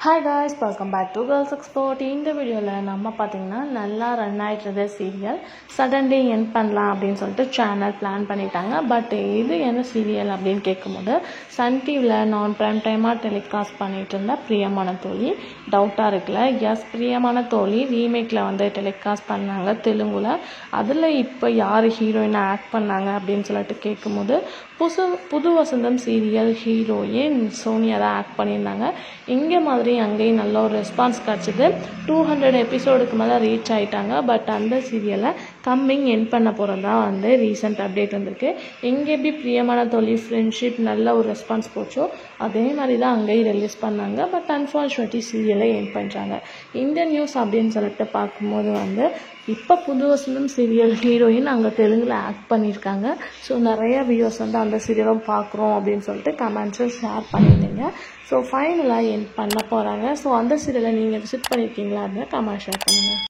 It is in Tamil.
Hi guys, welcome back to Girls Export. இந்த வீடியோவில் நம்ம பார்த்தீங்கன்னா நல்லா ரன் ஆகிட்டு இருந்த சீரியல் சடன்லி என் பண்ணலாம் அப்படின்னு சொல்லிட்டு சேனல் பிளான் பண்ணிட்டாங்க. பட் இது என்ன சீரியல் அப்படின்னு கேட்கும்போது சன் டிவியில் நான் ப்ரைம் டைமாக டெலிகாஸ்ட் பண்ணிகிட்டு இருந்த பிரியமான தோழி டவுட்டாக இருக்குல்ல. எஸ், பிரியமான தோழி ரீமேக்கில் வந்து டெலிகாஸ்ட் பண்ணாங்க தெலுங்குல. அதில் இப்போ யார் ஹீரோயினாக ஆக்ட் பண்ணாங்க அப்படின்னு சொல்லிட்டு கேட்கும்போது புது வசந்தம் சீரியல் ஹீரோயின் சோனியா தான் ஆக்ட் பண்ணியிருந்தாங்க. இங்கே மாதிரி அங்கேயும் நல்ல ஒரு ரெஸ்பான்ஸ் கிடச்சிது. 200 எபிசோடுக்கு மேலே ரீச் ஆகிட்டாங்க. பட் அந்த சீரியலை கம்மிங் என் பண்ண போகிறதா வந்து ரீசெண்ட் அப்டேட் வந்திருக்கு. எங்கே எப்படி பிரியமான தோழி ஃப்ரெண்ட்ஷிப் நல்ல ஒரு ரெஸ்பான்ஸ் போச்சோ அதே மாதிரி தான் அங்கேயும் ரிலீஸ் பண்ணாங்க. பட் அன்ஃபார்ச்சுனேட்லி சீரியலை என் பண்ணுறாங்க. இந்த நியூஸ் அப்படின்னு சொல்லிட்டு பார்க்கும்போது வந்து இப்போ புது வசந்தம் சீரியல் ஹீரோயின் அங்கே தெலுங்கில் ஆக்ட் பண்ணியிருக்காங்க. ஸோ நிறைய வியூஸ் வந்து அந்த சீரியலும் பார்க்குறோம் அப்படின்னு சொல்லிட்டு கமெண்ட்ஸும் ஷேர் பண்ணியிருந்தீங்க. ஸோ ஃபைனலாக என் பண்ண போகிறாங்க. ஸோ அந்த சீரியலை நீங்கள் விசிட் பண்ணியிருக்கீங்களா அப்படின்னு கமெண்ட் ஷேர் பண்ணுங்கள்.